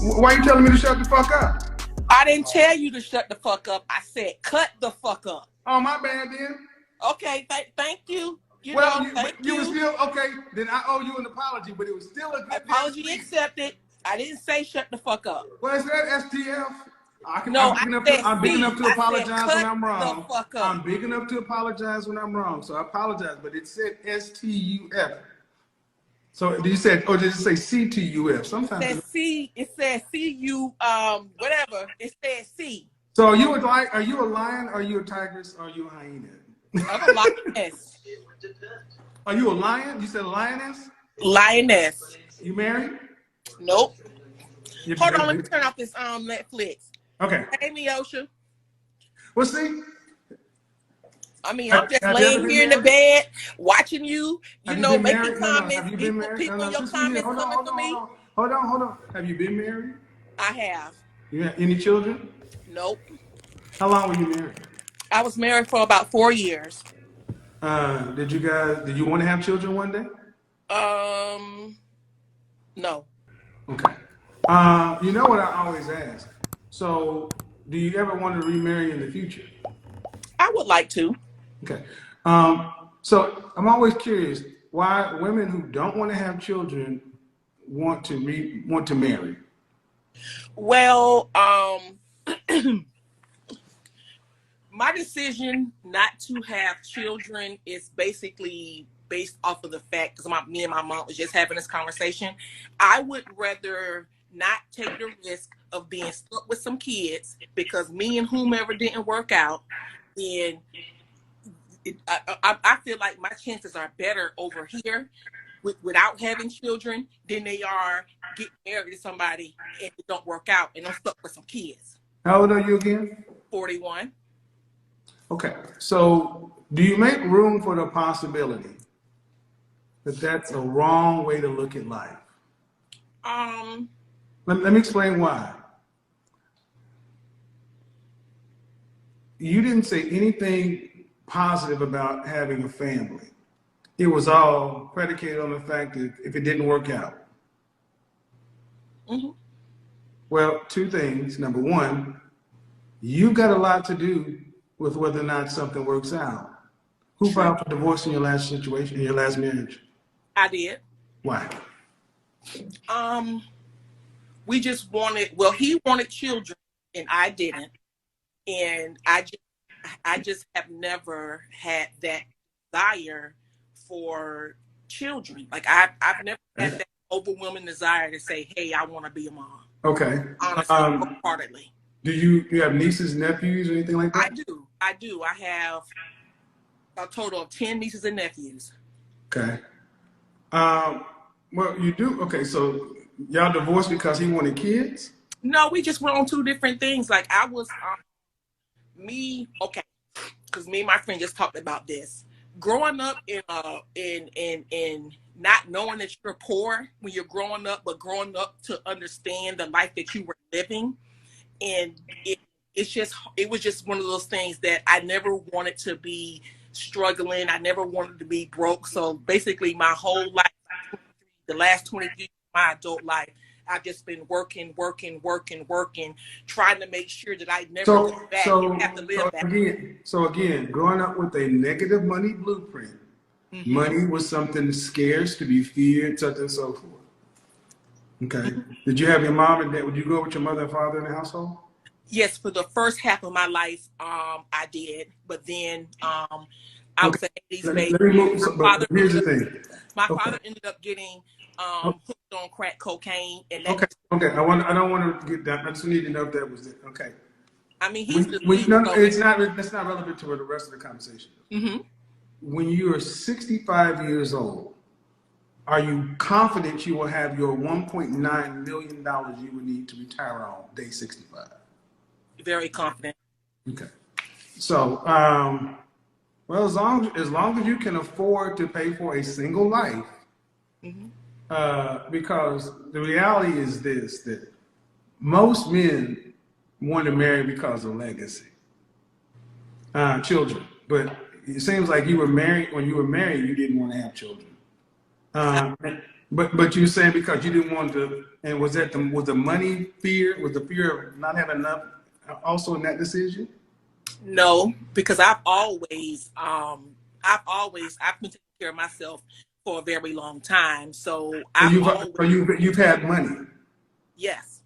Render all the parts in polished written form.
Why are you telling me to shut the fuck up? I didn't tell you to shut the fuck up. I said cut the fuck up. Oh, my bad then. Okay, thank you. You were still okay. Then I owe you an apology, but it was still a good apology accepted. I didn't say shut the fuck up. Well, is that STF? I'm big enough to apologize when I'm wrong. The fuck up. I'm big enough to apologize when I'm wrong, so I apologize. But it said STUF. So you said, or did it say CTUF? Sometimes it says CU, whatever. It says C. So are you a lion? Are you a tigress? Or are you a hyena? I'm a lioness. Are you a lion? You said lioness? Lioness. You married? Nope. Hold on, let me turn off this Netflix. Okay. Hey, Miosha. Well, see. I'm just laying here in the bed, watching you, making comments. People, your comments coming for me. Hold on. Have you been married? I have. You have any children? Nope. How long were you married? I was married for about 4 years. Did you want to have children one day? No. Okay. You know what I always ask? So, do you ever want to remarry in the future? I would like to. Okay. So I'm always curious why women who don't want to have children want to marry. Well, my decision not to have children is basically based off of the fact, because me and my mom was just having this conversation. I would rather not take the risk of being stuck with some kids, because me and whomever didn't work out, then I feel like my chances are better over here without having children than they are getting married to somebody and it don't work out and I'm stuck with some kids. How old are you again? 41. Okay. So do you make room for the possibility that that's a wrong way to look at life? Let me explain why. You didn't say anything positive about having a family. It was all predicated on the fact that if it didn't work out. Mm-hmm. Well, two things. Number one, you got a lot to do with whether or not something works out. Who filed for divorce in your last situation, in your last marriage? I did. Why? We just he wanted children and I didn't. And I just have never had that desire for children. Like I've never had that overwhelming desire to say, hey, I want to be a mom. Okay. Honestly, wholeheartedly. Do you have nieces, nephews, or anything like that? I do. I have a total of 10 nieces and nephews. Okay. Well, you do. Okay, so y'all divorced because he wanted kids? No, we just went on two different things. Like I was, because me and my friend just talked about this. Growing up in not knowing that you're poor when you're growing up, but growing up to understand the life that you were living, and it was just one of those things that I never wanted to be struggling. I never wanted to be broke. So basically, my whole life, the last 20 years of my adult life, I've just been working, trying to make sure that I never look back and have to live back. So again, growing up with a negative money blueprint, mm-hmm. Money was something scarce, to be feared, such and so forth. Okay. Mm-hmm. Did you have your mom and dad? Would you go with your mother and father in the household? Yes, for the first half of my life, I did. But then I was an 80s baby. My father ended up getting hooked on crack cocaine. And okay. I don't want to get that. I just need to know if that was it. Okay. I mean, he's that's not relevant to the rest of the conversation. Mm-hmm. When you are 65 years old, are you confident you will have your $1.9 million you would need to retire on day 65? Very confident. Okay. So, well, as long as you can afford to pay for a single life, mm-hmm. Because the reality is this, that most men want to marry because of legacy, children. But it seems like you were married, when you were married, you didn't want to have children. But you're saying because you didn't want to, and was the money fear, was the fear of not having enough also in that decision? No, because I've been taking care of myself for a very long time. So So I've always, you've had money. yes,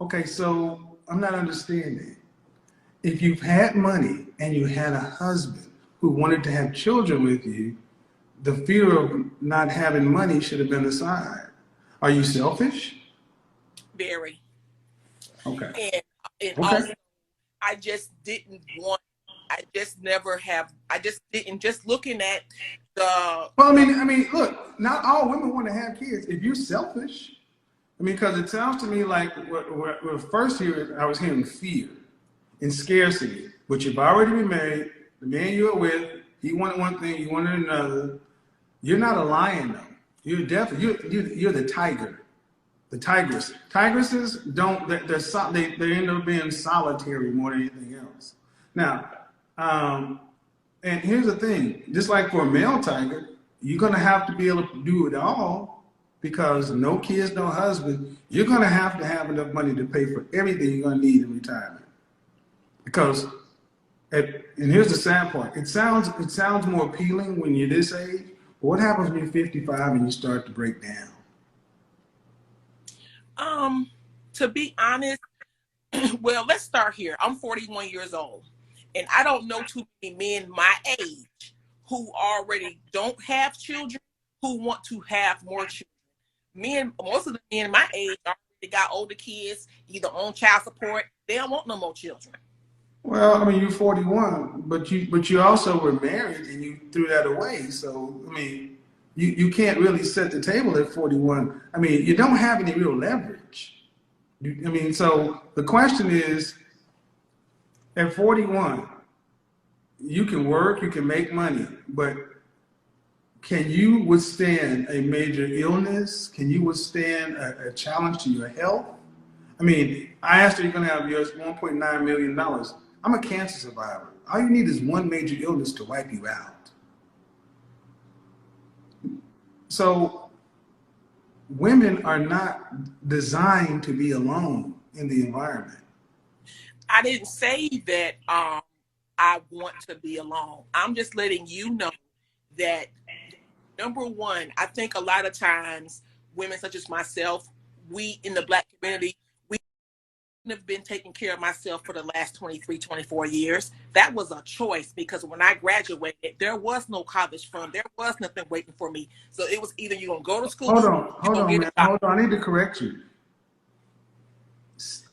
Okay, so I'm not understanding. If you've had money and you had a husband who wanted to have children with you, the fear of not having money should have been aside. Are you selfish? very. Okay. And Okay. also I just didn't want, I just never have, I just didn't, just looking at the, Well, I mean, look, not all women want to have kids. If you're selfish, I mean, because it sounds to me like first here I was hearing fear and scarcity. But you've already been married. The man you're with, he wanted one thing, you wanted another. You're not a lion though. You're definitely you're the tiger. The tigress. Tigresses don't. They end up being solitary more than anything else. Now, and here's the thing. Just like for a male tiger, you're gonna have to be able to do it all because no kids, no husband. You're gonna have to have enough money to pay for everything you're gonna need in retirement. Because, and here's the sad part. It sounds more appealing when you're this age. But what happens when you're 55 and you start to break down? to be honest, well, let's start here. I'm 41 years old, and I don't know too many men my age who already don't have children who want to have more children. Most of the men my age already got older kids, either on child support. They don't want no more children. Well, I mean, you're 41, but you also were married and you threw that away. So, I mean, you can't really set the table at 41. I mean, you don't have any real leverage. I mean, so the question is, at 41, you can work, you can make money, but can you withstand a major illness? Can you withstand a challenge to your health? I mean, I asked her, you're going to have yours $1.9 million. I'm a cancer survivor. All you need is one major illness to wipe you out. So women are not designed to be alone in the environment. I didn't say that I want to be alone. I'm just letting you know that number one, I think a lot of times women such as myself, we in the Black community, we have been taking care of myself for the last 23, 24 years. That was a choice because when I graduated, there was no college fund. There was nothing waiting for me. So it was either you're going to go to school, you're Hold going to on, get man. a job. Hold on. I need to correct you.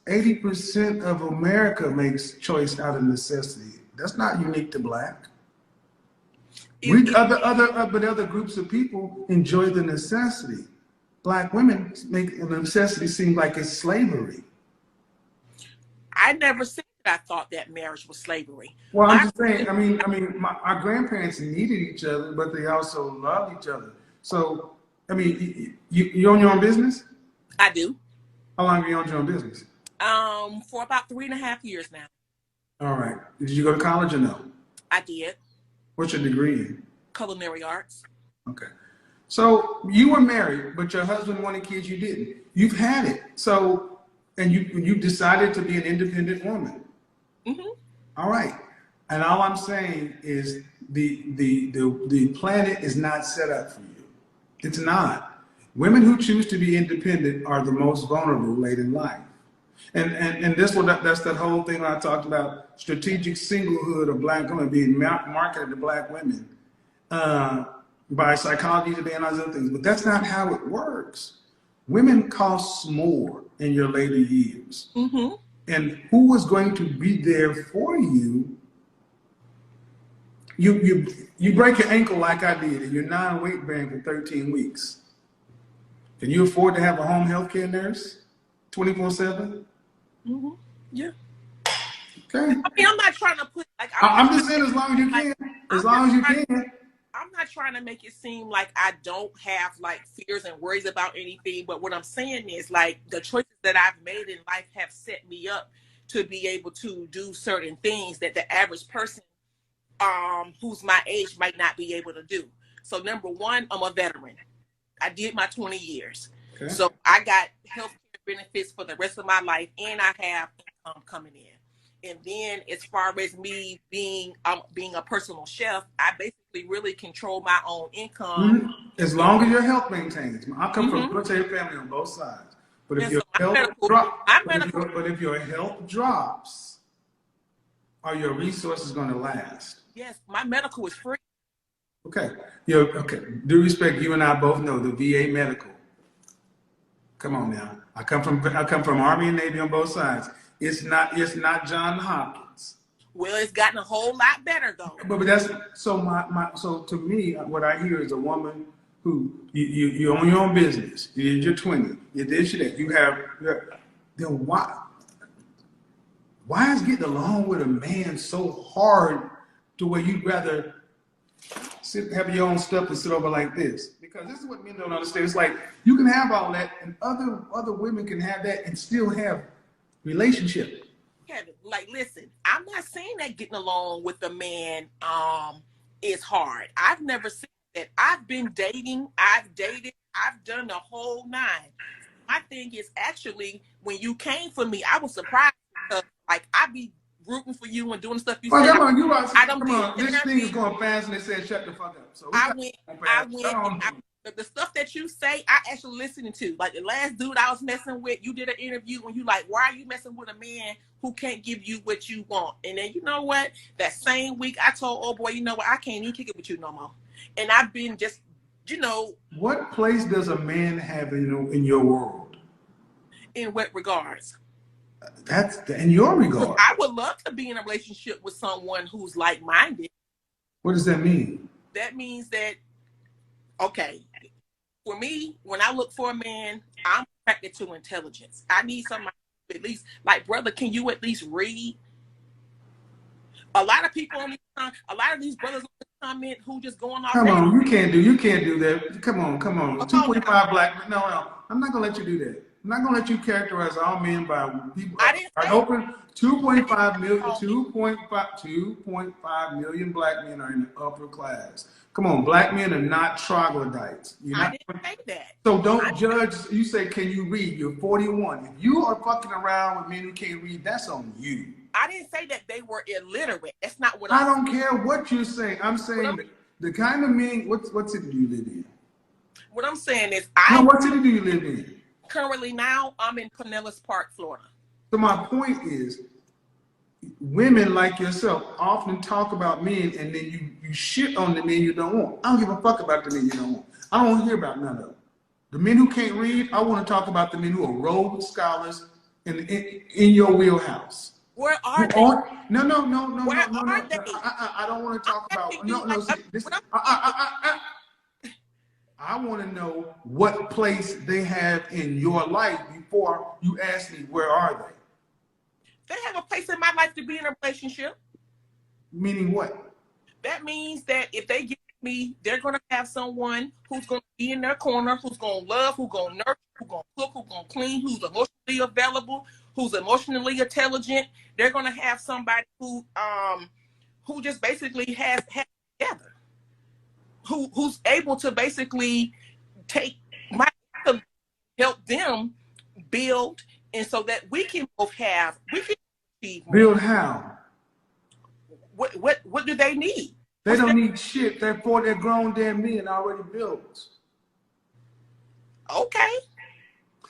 80% of America makes choice out of necessity. That's not unique to Black. Other groups of people enjoy the necessity. Black women make the necessity seem like it's slavery. I never said that I thought that marriage was slavery. Well, I'm just saying. Our grandparents needed each other, but they also loved each other. So, I mean, you own your own business? I do. How long have you owned your own business? For about 3.5 years now. All right. Did you go to college or no? I did. What's your degree in? Culinary arts. Okay. So you were married, but your husband wanted kids, you didn't. You've had it. So, and you decided to be an independent woman. Mm-hmm. All right. And all I'm saying is the planet is not set up for you. It's not. Women who choose to be independent are the most vulnerable late in life. And that's that whole thing I talked about, strategic singlehood of Black women being marketed to Black women by Psychology Today and other things. But that's not how it works. Women cost more in your later years. Mm-hmm. And who is going to be there for you? You break your ankle like I did, and you're non-weight bearing for 13 weeks. Can you afford to have a home health care nurse 24/7? Mm-hmm. Yeah. Okay. I mean, I'm not trying to put like I'm just saying, as long as you can, as long as you can. I'm not trying to make it seem like I don't have like fears and worries about anything, but what I'm saying is like the choices that I've made in life have set me up to be able to do certain things that the average person who's my age might not be able to do. So number one, I'm a veteran. I did my 20 years. Okay. So I got health care benefits for the rest of my life, and I have income coming in. And then as far as me being a personal chef, I basically really control my own income. As long as your health maintains. I come from a military family on both sides. But if And your so health but if your health drops, are your resources going to last? Yes, my medical is free. Okay. Okay. Due respect, you and I both know the VA medical. Come on now. I come from Army and Navy on both sides. It's not John Hopkins. Well, it's gotten a whole lot better though. But that's so to me, what I hear is a woman who you own your own business. You're in your 20s. You this, you that. You have then why is getting along with a man so hard to where you'd rather have your own stuff and sit over like this? Because this is what men don't understand. It's like you can have all that, and other women can have that and still have relationship. Yeah, like listen, I'm not saying that getting along with a man is hard. I've never seen that. I've been dating, I've dated, I've done the whole nine. My thing is actually when you came for me, I was surprised because like I be rooting for you and doing stuff you say. Come on, you are. I don't come on, this thing is going fast, and they said shut the fuck up. So I went. The stuff that you say, I actually listening to. Like the last dude I was messing with, you did an interview and you like, why are you messing with a man who can't give you what you want? And then you know what? That same week I told, oh boy, you know what? I can't even kick it with you no more. And I've been just, you know. What place does a man have in your world? In what regards? That's in your regard. I would love to be in a relationship with someone who's like-minded. What does that mean? That means that, okay, for me, when I look for a man, I'm attracted to intelligence. I need somebody at least, like, brother, can you at least read? A lot of people on a lot of these brothers on the comment who just going off. Come on, you can't do that. Come on. 2.5 black men. No, I'm not gonna let you do that. I'm not gonna let you characterize all men by people. I didn't say open 2.5 million black men are in the upper class. Come on, black men are not troglodytes. I didn't say that. So don't judge. You say, can you read? You're 41. If you are fucking around with men who can't read, that's on you. I didn't say that they were illiterate. That's not what I don't care what you're saying. I'm saying the kind of men. What city do you live in? What I'm saying is, what city do you live in? Currently now, I'm in Pinellas Park, Florida. So my point is, women like yourself often talk about men and then you shit on the men you don't want. I don't give a fuck about the men you don't want. I don't want to hear about none of them. The men who can't read, I want to talk about the men who are Rhodes scholars in your wheelhouse. Where are they? No. Where are they? I don't want to talk about. I want to know what place they have in your life before you ask me where are they. They have a place in my life to be in a relationship. Meaning what? That means that if they get me, they're going to have someone who's going to be in their corner, who's going to love, who's going to nurture, who's going to cook, who's going to clean, who's emotionally available, who's emotionally intelligent. They're going to have somebody who just basically has together, who's able to basically take my help them build, and so that we can achieve more. Build how? What do they need? They don't need shit. They're grown damn men already built. Okay.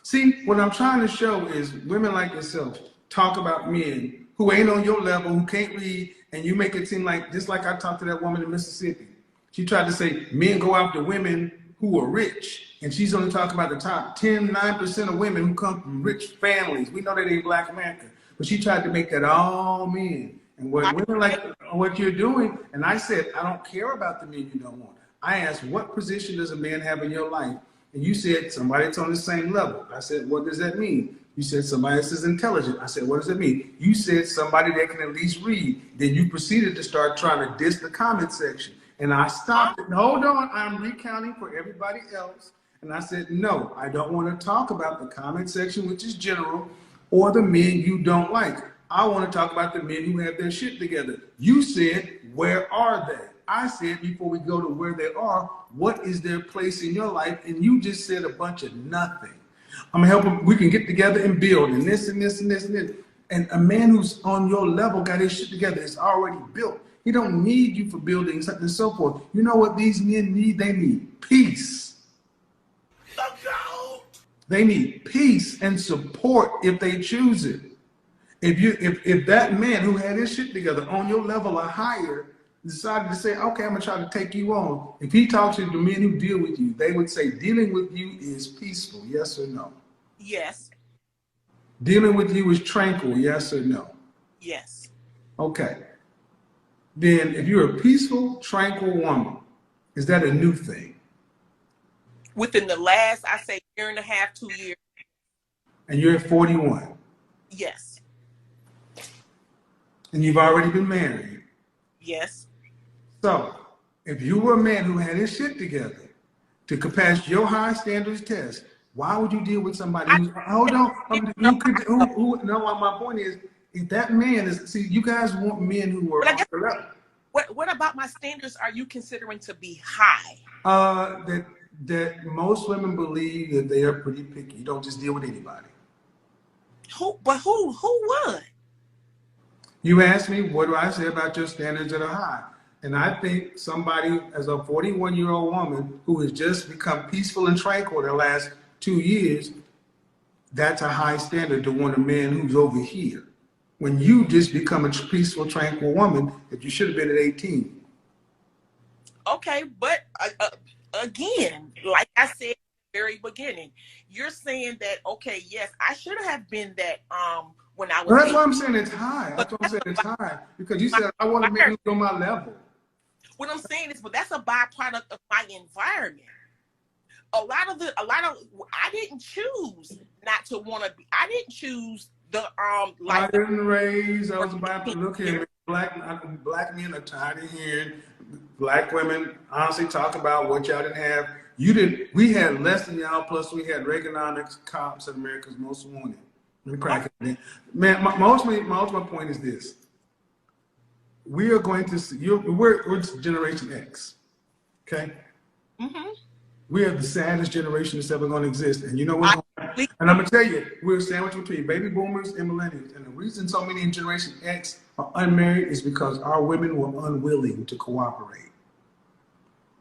See, what I'm trying to show is women like yourself talk about men who ain't on your level, who can't read, and you make it seem like, just like I talked to that woman in Mississippi. She tried to say men go after women who are rich, and she's only talking about the top 9% of women who come from rich families. We know that ain't Black America, but she tried to make that all men. And what women like what you're doing, and I said, I don't care about the men you don't want. I asked, what position does a man have in your life? And you said, somebody that's on the same level. I said, what does that mean? You said, somebody that's intelligent. I said, what does that mean? You said, somebody that can at least read. Then you proceeded to start trying to diss the comment section. And I stopped it. Hold on, I'm recounting for everybody else. And I said, no, I don't want to talk about the comment section, which is general, or the men you don't like. I want to talk about the men who have their shit together. You said, where are they? I said before we go to where they are, what is their place in your life? And you just said a bunch of nothing. I'm gonna help them. We can get together and build, and this and this and this and this. And a man who's on your level got his shit together. It's already built. He don't need you for building such and so forth. You know what these men need? They need peace. They need peace and support if they choose it. If that man who had his shit together on your level or higher decided to say, okay, I'm gonna try to take you on. If he talks to the men who deal with you, they would say dealing with you is peaceful, yes or no? Yes. Dealing with you is tranquil, yes or no? Yes. Okay. Then if you're a peaceful, tranquil woman, is that a new thing? Within the last, I say, year and a half, 2 years. And you're at 41. Yes. And you've already been married. Yes. So if you were a man who had his shit together to pass your high standards test, why would you deal with somebody who's, hold on, no, my point is, if that man is, see, you guys want men who are on the level. What about my standards are you considering to be high? That most women believe that they are pretty picky. You don't just deal with anybody. Who would? You asked me, what do I say about your standards that are high? And I think somebody, as a 41-year-old woman who has just become peaceful and tranquil the last 2 years, that's a high standard to want a man who's over here. When you just become a peaceful, tranquil woman that you should have been at 18. Okay, but again, like I said at the very beginning, you're saying that, okay, yes, I should have been that when I was. Well, that's why I'm saying it's high. That's why I'm saying it's high. Because you said, I want a man who's on my level. What I'm saying is, but that's a byproduct of my environment. A lot of I didn't choose not to want to be. I didn't choose the I didn't raise. I was about to look here. Black men are tired of hearing black women honestly talk about what y'all didn't have. You didn't. We had less than y'all. Plus, we had Reaganomics cops in America's Most Wanted. Man, my ultimate point is this: we are going to see. We're Generation X. Okay. Mm-hmm. We are the saddest generation that's ever going to exist. And you know what? And I'm going to tell you, we're sandwiched between baby boomers and millennials. And the reason so many in Generation X are unmarried is because our women were unwilling to cooperate.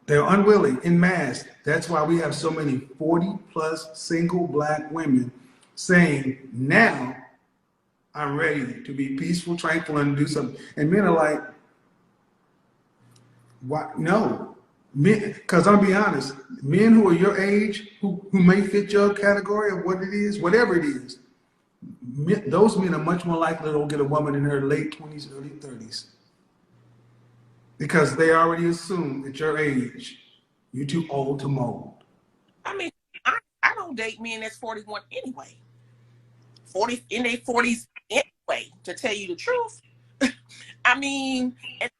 They're unwilling in mass. That's why we have so many 40-plus single black women saying, now I'm ready to be peaceful, tranquil, and do something. And men are like, what? No. Because I'll be honest, men who are your age, who may fit your category of what it is, whatever it is, those men are much more likely to get a woman in her late 20s, early 30s. Because they already assume at your age, you're too old to mold. I mean, I don't date men that's 41 anyway. 40 in their 40s anyway, to tell you the truth. I mean, and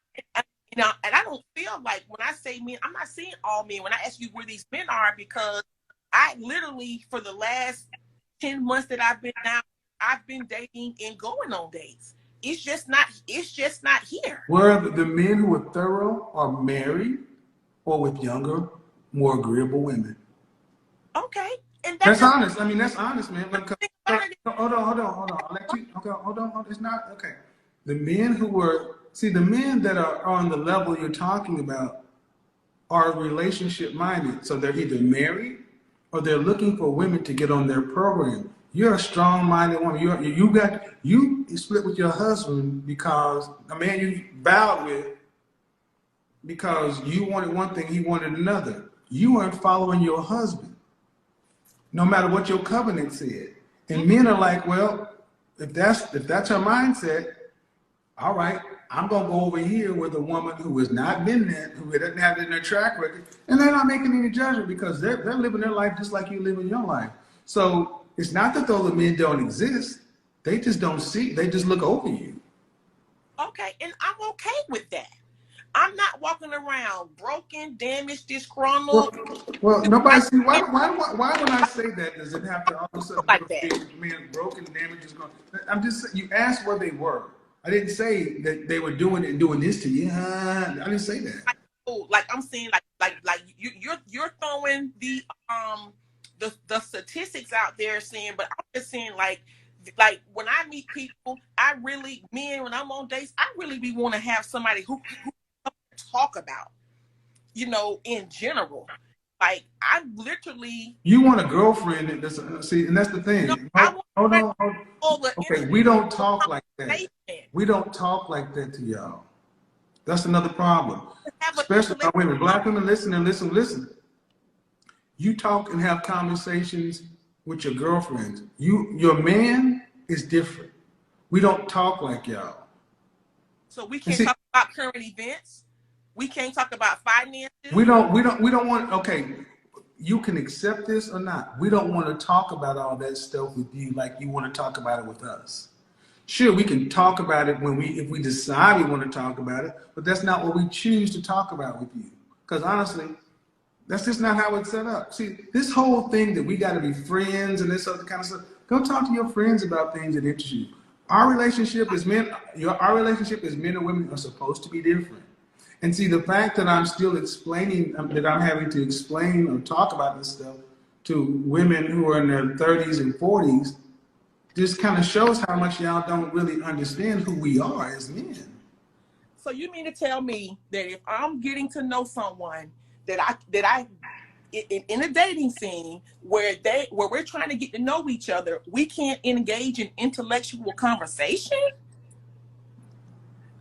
I don't feel like when I say men, I'm not saying all men. When I ask you where these men are, because I literally, for the last 10 months that I've been out, I've been dating and going on dates. It's just not here. Where the men who are thorough are married or with younger, more agreeable women. Okay. And that's honest. I mean, that's honest, man. Hold on. I'll let you, okay, hold on. It's not, okay. The men who were, see, the men that are on the level you're talking about are relationship minded. So they're either married or they're looking for women to get on their program. You're a strong minded woman. You split with your husband because a man you vowed with, because you wanted one thing, he wanted another. You weren't following your husband, no matter what your covenant said. And men are like, well, if that's her mindset, all right, I'm gonna go over here with a woman who has not been there, who doesn't have it in their track record, and they're not making any judgment because they're living their life just like you live in your life. So it's not that those men don't exist; they just don't see. They just look over you. Okay, and I'm okay with that. I'm not walking around broken, damaged, disgruntled. Well, nobody see why when I say that does it have to all of a sudden like that? Man, broken, damaged, disgruntled? I'm just saying, you asked where they were. I didn't say that they were doing it and doing this to you. I didn't say that. Like I'm saying, like you're throwing the statistics out there saying, but I'm just saying like when I meet people, when I'm on dates, I really be want to have somebody who talk about, in general. Like I literally. You want a girlfriend see, and that's the thing. No, Hold on. Okay, we don't talk like that. We don't talk like that to y'all. That's another problem. Especially our women. Black women, listen. You talk and have conversations with your girlfriends. Your man is different. We don't talk like y'all. So we can't talk about current events. We can't talk about finances. We don't want, okay, you can accept this or not. We don't want to talk about all that stuff with you like you want to talk about it with us. Sure, we can talk about it if we decide we want to talk about it, but that's not what we choose to talk about with you. Because honestly, that's just not how it's set up. See, this whole thing that we got to be friends and this other kind of stuff, go talk to your friends about things that interest you. Our relationship as men and women are supposed to be different. And see, the fact that I'm still explaining, that I'm having to explain or talk about this stuff to women who are in their 30s and 40s, just kind of shows how much y'all don't really understand who we are as men. So you mean to tell me that if I'm getting to know someone that I in a dating scene where we're trying to get to know each other, we can't engage in intellectual conversation?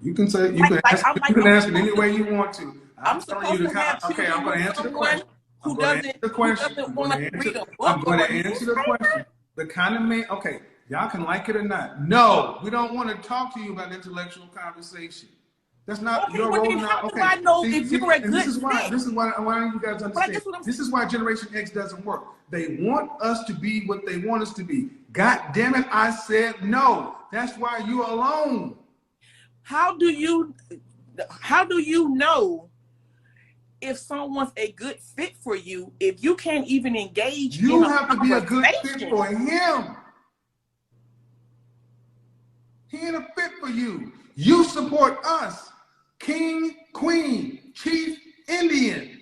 You can say you can ask it any way you want to. I'm telling you okay, I'm going to answer the question. I'm going to answer the question. I'm going to answer the question. The kind of man, okay, y'all can like it or not. No, we don't want to talk to you about intellectual conversation. That's not your role now. Okay. I know if you're a good this is why you guys understand. This is why Generation X doesn't work. They want us to be what they want us to be. God damn it, I said no. That's why you're alone. How do you know if someone's a good fit for you if you can't even engage? You have to be a good fit for him. He ain't a fit for you. You support us. King, queen, chief, Indian.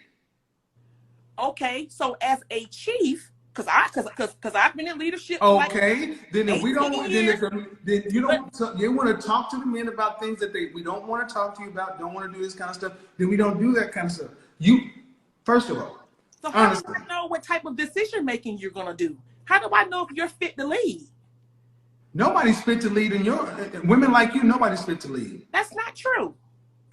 Okay, so as a chief, because I've been in leadership. Okay, then if we don't, then you want to talk to the men about things that we don't want to talk to you about, don't want to do this kind of stuff. Then we don't do that kind of stuff. First of all, so how do I know what type of decision making you're gonna do? How do I know if you're fit to lead? Nobody's fit to lead in women like you. Nobody's fit to lead. That's not true.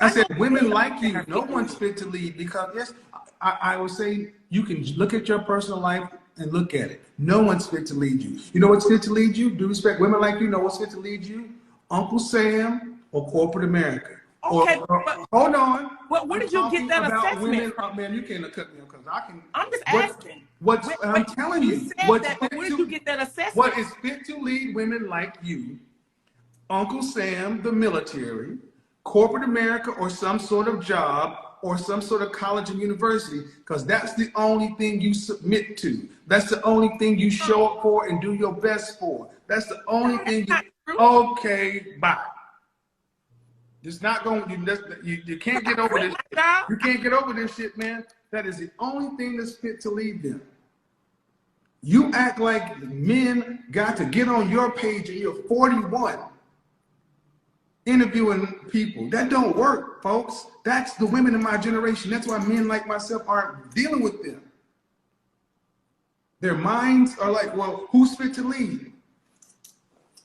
I said women like you. No one's fit to lead because yes, I would say you can look at your personal life and look at it. No one's fit to lead you. You know what's fit to lead you? Do respect women like you know what's fit to lead you? Uncle Sam or corporate America. Okay, hold on. Where did you get that assessment? Women, man, you can't cut me because I can. I'm just asking. I'm telling you. Where did you get that assessment? What is fit to lead women like you? Uncle Sam, the military, corporate America, or some sort of job, or some sort of college and university, because that's the only thing you submit to. That's the only thing you show up for and do your best for. That's the only thing okay, bye. It's not going, you can't get over this shit. You can't get over this shit, man. That is the only thing that's fit to lead them. You act like men got to get on your page and you're 41 interviewing people. That don't work, folks. That's the women in my generation. That's why men like myself aren't dealing with them. Their minds are like, well, who's fit to lead?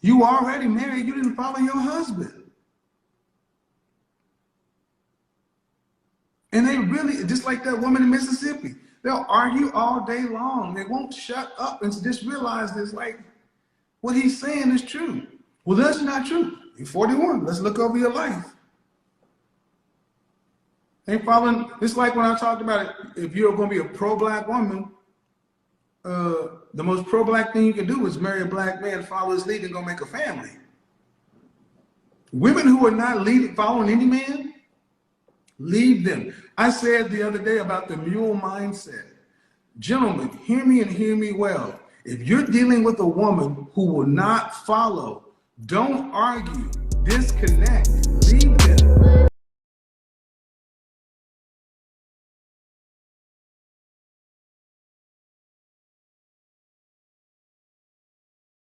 You already married. You didn't follow your husband. And they really, just like that woman in Mississippi, they'll argue all day long. They won't shut up and just realize this, like, what he's saying is true. Well, that's not true. You're 41. Let's look over your life. Ain't following. It's like when I talked about it. If you're going to be a pro-black woman, the most pro-black thing you can do is marry a black man, follow his lead, and go make a family. Women who are not following any man, leave them. I said the other day about the mule mindset. Gentlemen, hear me and hear me well. If you're dealing with a woman who will not follow, don't argue. disconnect, leave them.